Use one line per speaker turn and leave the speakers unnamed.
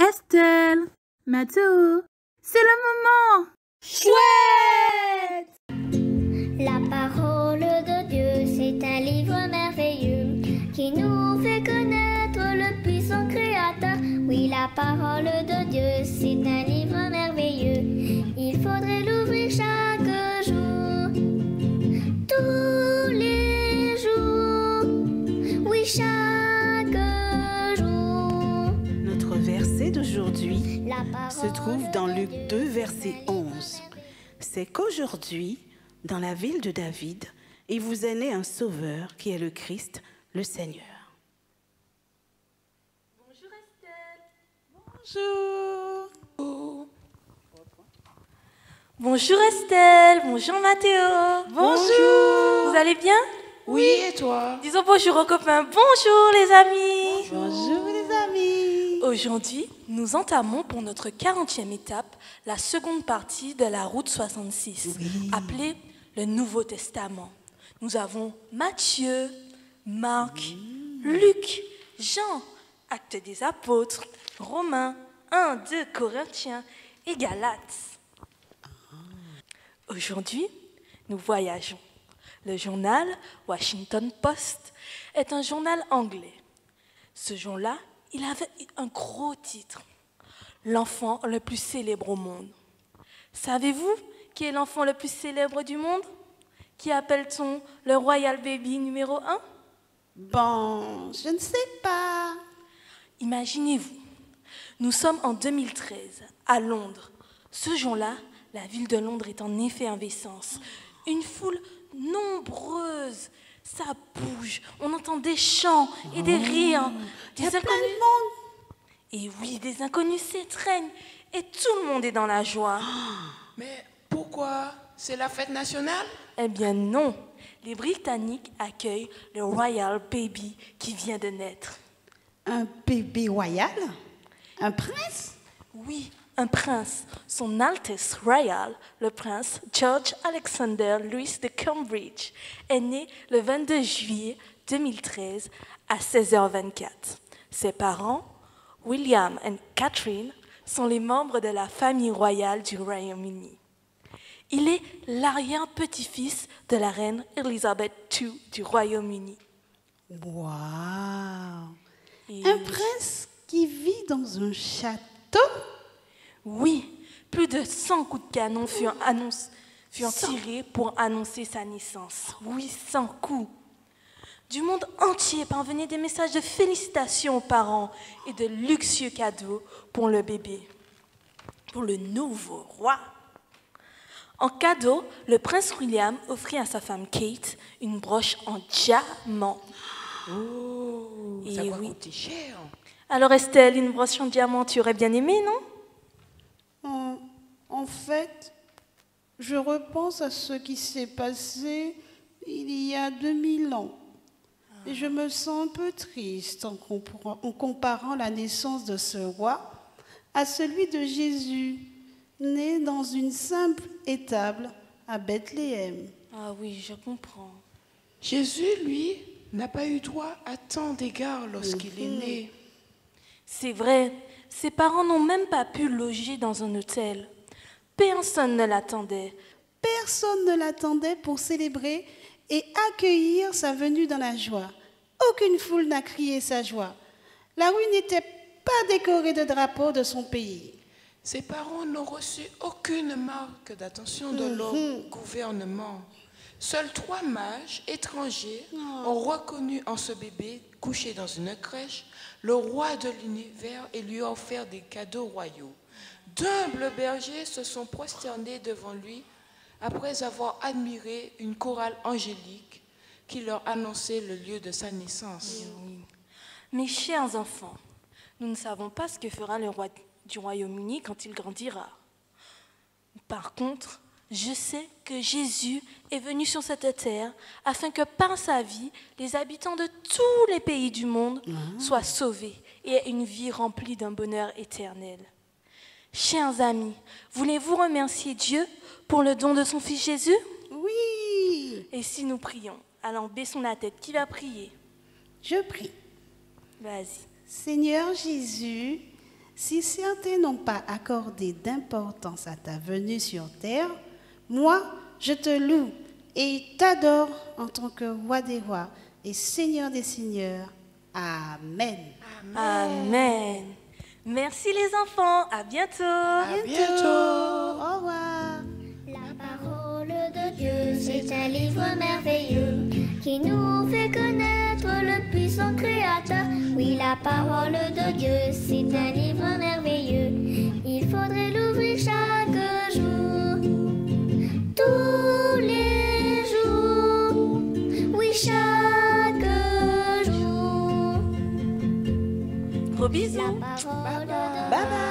Estelle, Mathéo, c'est le moment.
Chouette!
La parole de Dieu, c'est un livre merveilleux qui nous fait connaître le puissant Créateur. Oui, la parole de Dieu, c'est un livre merveilleux. Il faudrait l'ouvrir chaque jour, tous les jours. Oui, chaque jour.
Notre verset d'aujourd'hui
La parole
se trouve dans
de
Luc
Dieu,
2,
c'est
verset
un livre
11.
merveilleux.
C'est qu'aujourd'hui, dans la ville de David, il vous est né un sauveur qui est le Christ, le Seigneur.
Bonjour Estelle.
Bonjour.
Bonjour Estelle, bonjour Mathéo.
Bonjour.
Vous allez bien?
Oui, et toi?
Disons bonjour aux copains. Bonjour les amis.
Bonjour les amis.
Aujourd'hui, nous entamons pour notre 40e étape la seconde partie de la route 66, appelée le Nouveau Testament. Nous avons Matthieu, Marc, Luc, Jean, Actes des Apôtres, Romains, 1, 2 Corinthiens et Galates. Aujourd'hui, nous voyageons. Le journal Washington Post est un journal anglais. Ce jour-là, il avait un gros titre. L'enfant le plus célèbre au monde. Savez-vous qui est l'enfant le plus célèbre du monde? Qui appelle-t-on le Royal Baby numéro 1?
Bon, je ne sais pas.
Imaginez-vous, nous sommes en 2013, à Londres. Ce jour-là, la ville de Londres est en effervescence. Une foule nombreuse, ça bouge, on entend des chants et des rires.
Il y a plein de monde.
Et oui, des inconnus s'étreignent et tout le monde est dans la joie.
Mais pourquoi? C'est la fête nationale?
Eh bien non, les Britanniques accueillent le Royal Baby qui vient de naître.
Un bébé royal? Un prince?
Oui, un prince, son Altesse Royale, le prince George Alexander Louis de Cambridge, est né le 22 juillet 2013 à 16h24. Ses parents, William et Catherine, sont les membres de la famille royale du Royaume-Uni. Il est l'arrière-petit-fils de la reine Elizabeth II du Royaume-Uni.
Waouh!
Et-
Un prince qui vit dans un château?
Oui, plus de 100 coups de canon furent tirés pour annoncer sa naissance. Oui, 100 coups. Du monde entier parvenaient des messages de félicitations aux parents et de luxueux cadeaux pour le bébé, pour le nouveau roi. En cadeau, le prince William offrit à sa femme Kate une broche en diamant.
Oh,
Et
ça doit
oui.
coûter cher.
Alors Estelle, une broche en diamant, tu aurais bien aimé, non?
En fait, je repense à ce qui s'est passé il y a 2000 ans. Et je me sens un peu triste en comparant la naissance de ce roi à celui de Jésus, né dans une simple étable à Bethléem.
Ah oui, je comprends.
Jésus, lui, n'a pas eu droit à tant d'égards lorsqu'il est né.
C'est vrai, ses parents n'ont même pas pu loger dans un hôtel. Personne ne l'attendait.
Personne ne l'attendait pour célébrer et accueillir sa venue dans la joie. Aucune foule n'a crié sa joie. La rue n'était pas décorée de drapeaux de son pays.
Ses parents n'ont reçu aucune marque d'attention de leur gouvernement. Seuls 3 mages étrangers ont reconnu en ce bébé couché dans une crèche le roi de l'univers et lui ont offert des cadeaux royaux. D'humbles bergers se sont prosternés devant lui après avoir admiré une chorale angélique qui leur annonçait le lieu de sa naissance.
Mes chers enfants, nous ne savons pas ce que fera le roi du Royaume-Uni quand il grandira. Par contre, je sais que Jésus est venu sur cette terre afin que par sa vie, les habitants de tous les pays du monde soient sauvés et aient une vie remplie d'un bonheur éternel. Chers amis, voulez-vous remercier Dieu pour le don de son Fils Jésus?
Oui,
Et si nous prions? Alors baissons la tête. Qui va prier?
je prie.
Vas-y.
Seigneur Jésus, Si certains n'ont pas accordé d'importance à ta venue sur terre, moi, je te loue et t'adore en tant que roi des rois et seigneur des seigneurs. Amen.
Amen. Merci les enfants. À bientôt.
À bientôt.
Au revoir.
La parole de Dieu, c'est un livre merveilleux qui nous fait connaître le puissant Créateur. Oui, la parole de Dieu, c'est un livre merveilleux. Il faudrait l'ouvrir chaque jour, tous les jours. Oui, chaque jour.
Gros bisous.
La parole de
Bye bye.